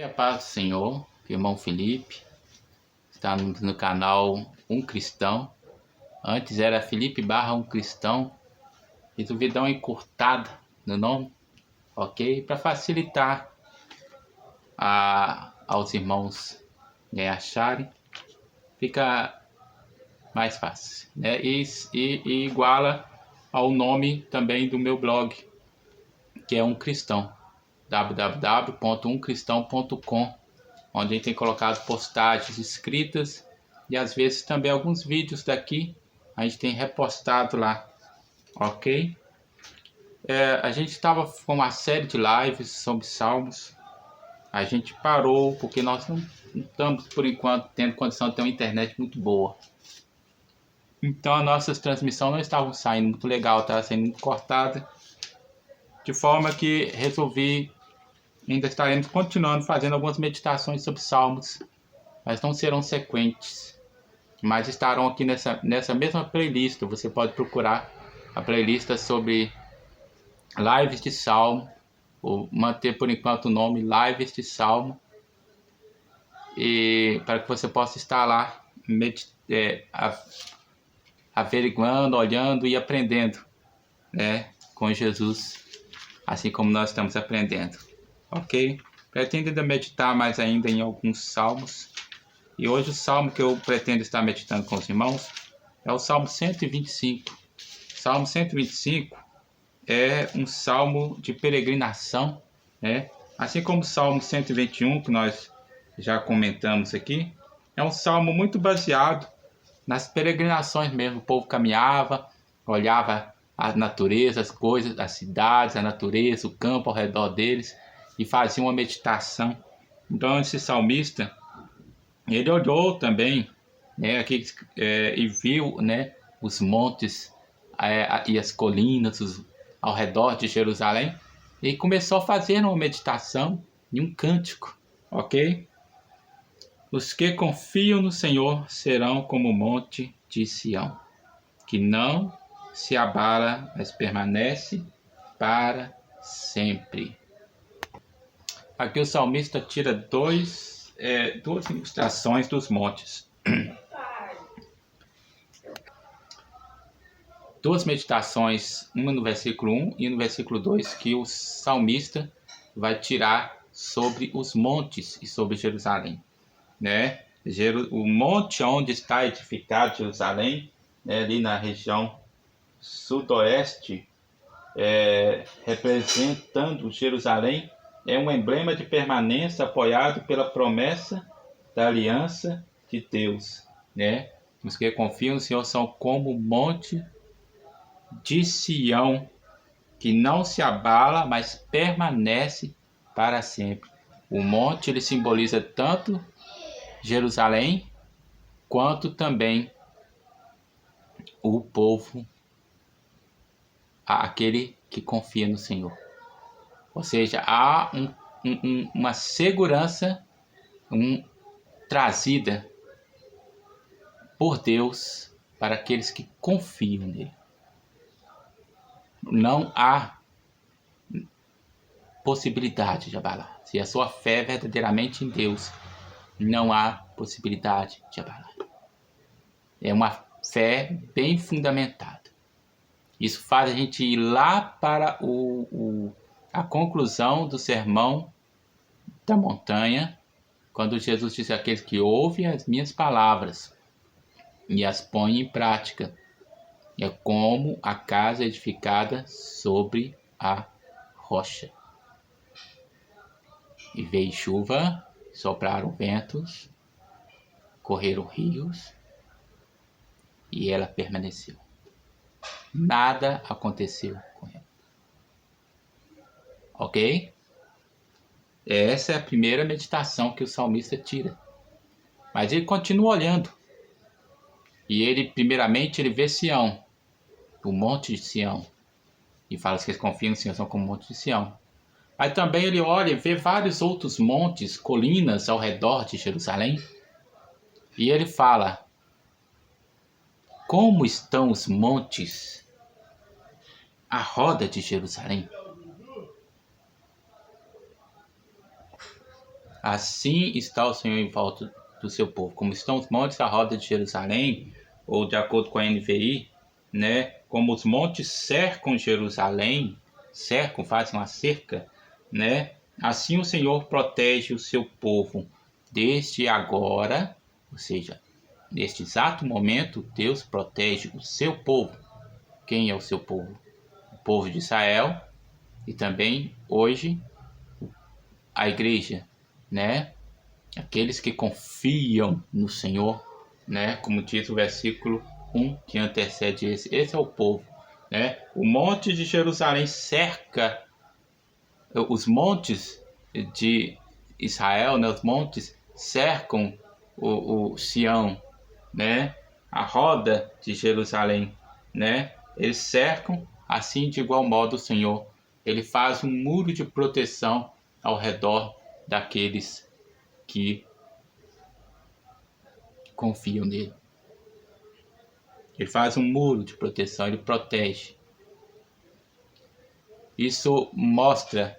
A paz do Senhor, irmão Felipe, está no canal Um Cristão. Antes era Felipe / Um Cristão. Resolvi dar uma encurtada no nome, ok? Para facilitar aos irmãos acharem, fica mais fácil, né? E iguala ao nome também do meu blog, que é Um Cristão, www.umcristão.com, onde a gente tem colocado postagens escritas e às vezes também alguns vídeos daqui a gente tem repostado lá, ok? A gente estava com uma série de lives sobre salmos. A gente parou porque nós não estamos por enquanto tendo condição de ter uma internet muito boa, então as nossas transmissões não estavam saindo muito legal, estava sendo muito cortada, de forma que resolvi, ainda estaremos continuando fazendo algumas meditações sobre salmos, mas não serão sequentes, mas estarão aqui nessa mesma playlist. Você pode procurar a playlist sobre lives de salmo, ou manter por enquanto o nome lives de salmo, e para que você possa estar lá averiguando, olhando e aprendendo, né, com Jesus, assim como nós estamos aprendendo, ok? Pretendo ainda meditar mais ainda em alguns salmos, e hoje o salmo que eu pretendo estar meditando com os irmãos é o Salmo 125. Salmo 125 é um salmo de peregrinação, né? Assim como o Salmo 121, que nós já comentamos aqui, é um salmo muito baseado nas peregrinações mesmo. O povo caminhava, olhava a natureza, as coisas, as cidades, a natureza, o campo ao redor deles, e fazia uma meditação. Então esse salmista, ele olhou também, né, aqui, e viu, né, os montes e as colinas ao redor de Jerusalém, e começou a fazer uma meditação e um cântico, ok? Os que confiam no Senhor serão como o monte de Sião, que não se abala, mas permanece para sempre. Aqui o salmista tira duas ilustrações dos montes. Duas meditações, uma no versículo 1 e no versículo 2, que o salmista vai tirar sobre os montes e sobre Jerusalém, né? O monte onde está edificado Jerusalém, né, ali na região sudoeste, representando Jerusalém, é um emblema de permanência apoiado pela promessa da aliança de Deus, né? Os que confiam no Senhor são como o monte de Sião, que não se abala, mas permanece para sempre. O monte, ele simboliza tanto Jerusalém quanto também o povo, aquele que confia no Senhor. Ou seja, há uma segurança trazida por Deus para aqueles que confiam nele. Não há possibilidade de abalar. Se a sua fé é verdadeiramente em Deus, não há possibilidade de abalar. É uma fé bem fundamentada. Isso faz a gente ir lá para a conclusão do sermão da montanha, quando Jesus disse: aqueles que ouvem as minhas palavras e as põem em prática, é como a casa edificada sobre a rocha. E veio chuva, sopraram ventos, correram rios, e ela permaneceu. Nada aconteceu com ela. Ok? Essa é a primeira meditação que o salmista tira. Mas ele continua olhando. E ele, primeiramente, ele vê Sião, o monte de Sião. E fala que eles confiam no Senhor, são como o monte de Sião. Aí também ele olha e vê vários outros montes, colinas ao redor de Jerusalém. E ele fala: como estão os montes à roda de Jerusalém? assim está o Senhor em volta do seu povo. Como estão os montes à roda de Jerusalém, ou de acordo com a NVI, né? Como os montes cercam Jerusalém, cercam, fazem uma cerca, né? Assim o Senhor protege o seu povo desde agora, ou seja, neste exato momento, Deus protege o seu povo. Quem é o seu povo? O povo de Israel e também hoje a igreja, né? Aqueles que confiam no Senhor, né? Como diz o versículo 1 que antecede esse. Esse é o povo, né? O monte de Jerusalém cerca os montes de Israel, né? Os montes cercam o Sião, né? A roda de Jerusalém, né? Eles cercam, assim de igual modo o Senhor, ele faz um muro de proteção ao redor daqueles que confiam nele. Ele faz um muro de proteção, ele protege. Isso mostra,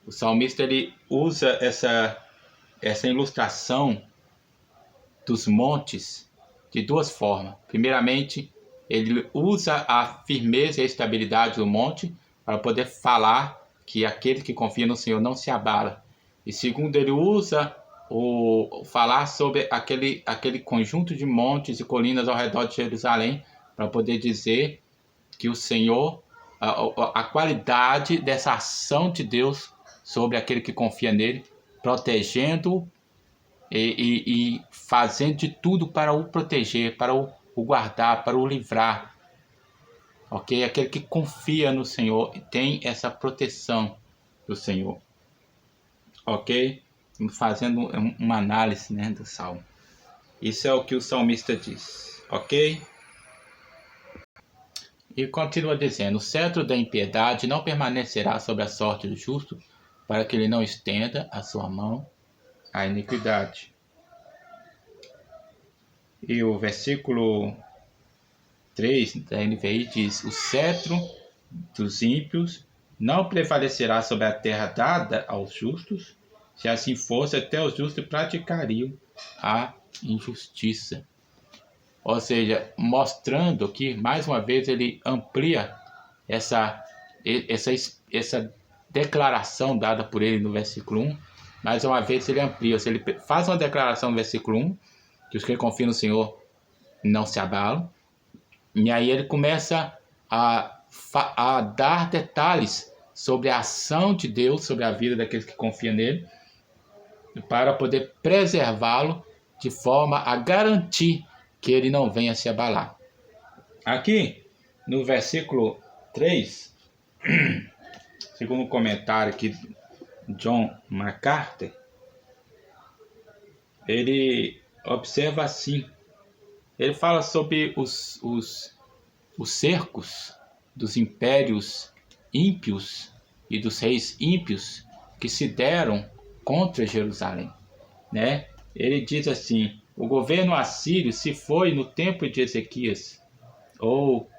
o salmista ele usa essa ilustração dos montes de duas formas. Primeiramente, ele usa a firmeza e a estabilidade do monte para poder falar que aquele que confia no Senhor não se abala. E segundo, ele usa falar sobre aquele conjunto de montes e colinas ao redor de Jerusalém para poder dizer que o Senhor, a qualidade dessa ação de Deus sobre aquele que confia nele, protegendo e fazendo de tudo para o proteger, para o guardar, para o livrar. Ok? Aquele que confia no Senhor tem essa proteção do Senhor. Ok? Fazendo uma análise, né, do Salmo. Isso é o que o salmista diz. Ok? E continua dizendo: o cetro da impiedade não permanecerá sobre a sorte do justo, para que ele não estenda a sua mão à iniquidade. E o versículo 3 da NVI diz: o cetro dos ímpios não prevalecerá sobre a terra dada aos justos. Se assim fosse, até os justos praticariam a injustiça. Ou seja, mostrando que, mais uma vez, ele amplia essa declaração dada por ele no versículo 1. Mais uma vez ele amplia, ou seja, ele faz uma declaração no versículo 1, que os que confiam no Senhor não se abalam. E aí ele começa a dar detalhes sobre a ação de Deus, sobre a vida daqueles que confiam nele, para poder preservá-lo de forma a garantir que ele não venha se abalar. Aqui, no versículo 3, segundo o comentário aqui de John MacArthur, ele observa assim, ele fala sobre os cercos dos impérios ímpios e dos reis ímpios que se deram contra Jerusalém, né? Ele diz assim: o governo assírio se foi no tempo de Ezequias, ou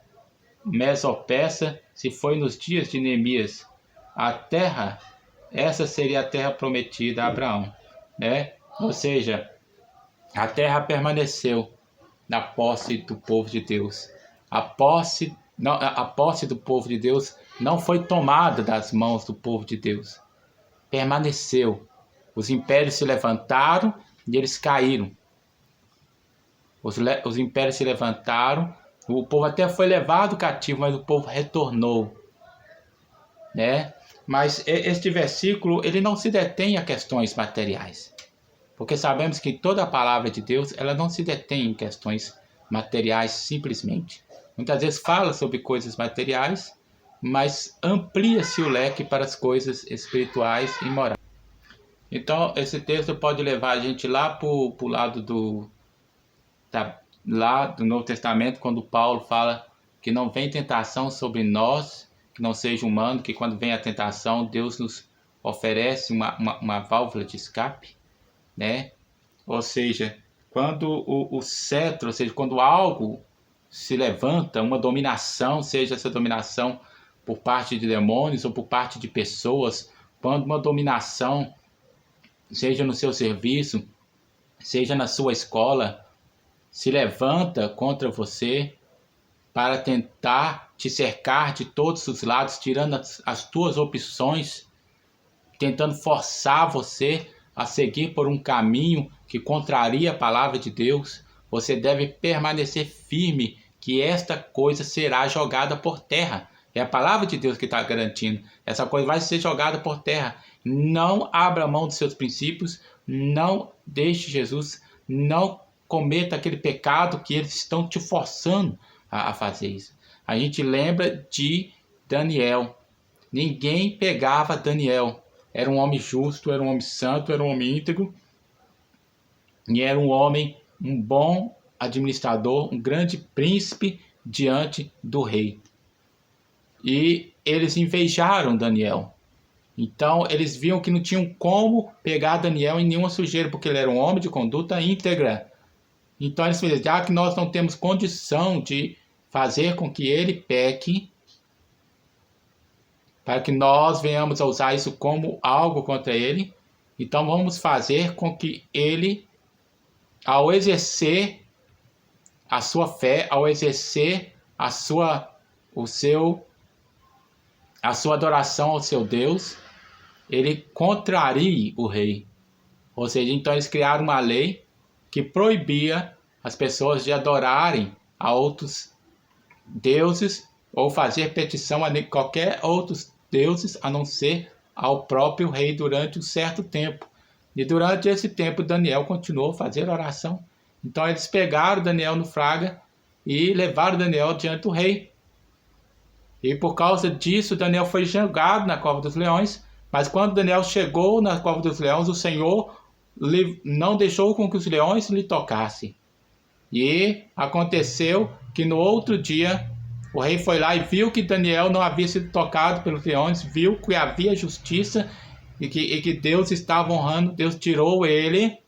Mesopersa se foi nos dias de Neemias. A terra, essa seria a terra prometida a Abraão, né? Ou seja, a terra permaneceu na posse do povo de Deus. A posse do povo de Deus não foi tomada das mãos do povo de Deus. Permaneceu. Os impérios se levantaram e eles caíram. Os impérios se levantaram, o povo até foi levado cativo, mas o povo retornou, né? Mas este versículo, ele não se detém a questões materiais, porque sabemos que toda a palavra de Deus, ela não se detém em questões materiais simplesmente. Muitas vezes fala sobre coisas materiais, mas amplia-se o leque para as coisas espirituais e morais. Então, esse texto pode levar a gente lá para o lado lá do Novo Testamento, quando Paulo fala que não vem tentação sobre nós, que não seja humano, que quando vem a tentação, Deus nos oferece uma válvula de escape, né? Ou seja, quando o cetro, ou seja, quando algo se levanta, uma dominação, seja essa dominação por parte de demônios ou por parte de pessoas, quando uma dominação seja no seu serviço, seja na sua escola, se levanta contra você para tentar te cercar de todos os lados, tirando as tuas opções, tentando forçar você a seguir por um caminho que contraria a palavra de Deus, você deve permanecer firme que esta coisa será jogada por terra. É a palavra de Deus que está garantindo. Essa coisa vai ser jogada por terra. Não abra mão dos seus princípios, não deixe Jesus, não cometa aquele pecado que eles estão te forçando a fazer isso. A gente lembra de Daniel. Ninguém pegava Daniel. Era um homem justo, era um homem santo, era um homem íntegro. E era um homem, um bom administrador, um grande príncipe diante do rei. E eles invejaram Daniel. Então eles viam que não tinham como pegar Daniel em nenhuma sujeira, porque ele era um homem de conduta íntegra. Então eles fizeram, já que nós não temos condição de fazer com que ele peque, para que nós venhamos a usar isso como algo contra ele, então vamos fazer com que ele, ao exercer a sua fé, ao exercer a sua adoração ao seu Deus, ele contrarie o rei. Ou seja, então eles criaram uma lei que proibia as pessoas de adorarem a outros deuses ou fazer petição a qualquer outros deuses a não ser ao próprio rei durante um certo tempo. E durante esse tempo Daniel continuou a fazer oração. Então eles pegaram Daniel no fraga e levaram Daniel diante do rei. E por causa disso Daniel foi jogado na cova dos leões. Mas quando Daniel chegou na cova dos leões, o Senhor não deixou com que os leões lhe tocassem. E aconteceu que no outro dia o rei foi lá e viu que Daniel não havia sido tocado pelos leões, viu que havia justiça e que Deus estava honrando. Deus tirou ele,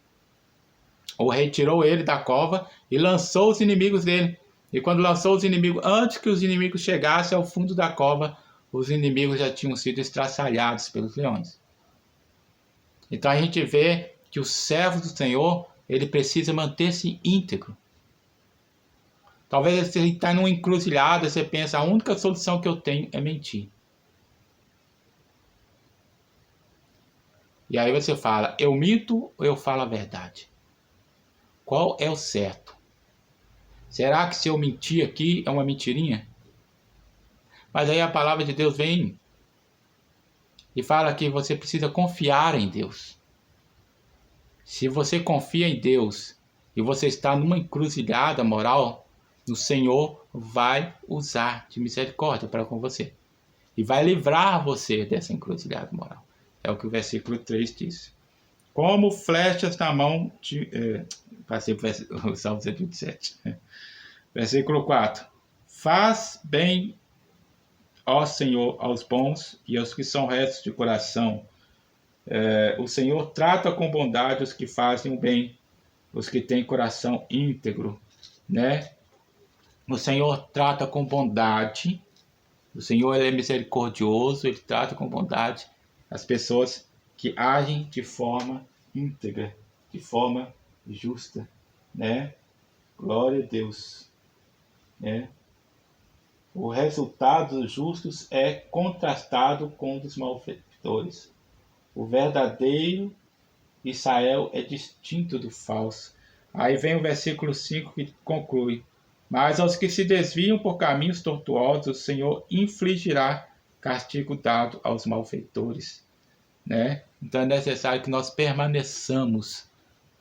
o rei tirou ele da cova e lançou os inimigos dele. E quando lançou os inimigos, antes que os inimigos chegassem ao fundo da cova, os inimigos já tinham sido estraçalhados pelos leões. Então a gente vê que o servo do Senhor, ele precisa manter-se íntegro. Talvez você está numa encruzilhada, você pensa, a única solução que eu tenho é mentir. E aí você fala, eu minto ou eu falo a verdade? Qual é o certo? Será que se eu mentir aqui é uma mentirinha? Mas aí a palavra de Deus vem e fala que você precisa confiar em Deus. Se você confia em Deus e você está numa encruzilhada moral, o Senhor vai usar de misericórdia para com você. E vai livrar você dessa encruzilhada moral. É o que o versículo 3 diz. Como flechas na mão de... passei para o Salmo 127. Versículo 4. Faz bem, ó Senhor, aos bons e aos que são retos de coração. O Senhor trata com bondade os que fazem o bem, os que têm coração íntegro, né? O Senhor trata com bondade, o Senhor ele é misericordioso, ele trata com bondade as pessoas que agem de forma íntegra, de forma justa, né? Glória a Deus, né? O resultado dos justos é contrastado com o dos malfeitores. O verdadeiro Israel é distinto do falso. Aí vem o versículo 5 que conclui. Mas aos que se desviam por caminhos tortuosos, o Senhor infligirá castigo dado aos malfeitores. Né? Então é necessário que nós permaneçamos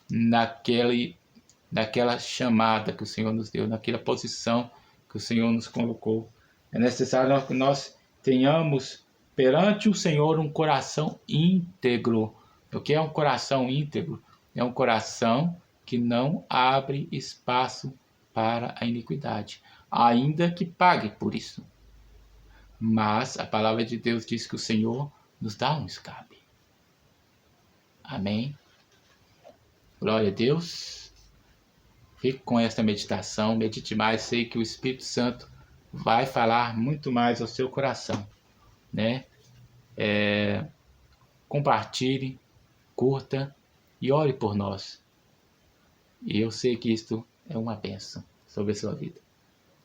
naquela chamada que o Senhor nos deu, naquela posição que o Senhor nos colocou. É necessário que nós tenhamos perante o Senhor um coração íntegro. O que é um coração íntegro? É um coração que não abre espaço para a iniquidade, ainda que pague por isso. Mas a palavra de Deus diz que o Senhor nos dá um escape. Amém? Glória a Deus. Fique com esta meditação, medite mais, sei que o Espírito Santo vai falar muito mais ao seu coração, né? Compartilhe, curta e ore por nós. E eu sei que isto é uma bênção sobre a sua vida.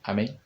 Amém?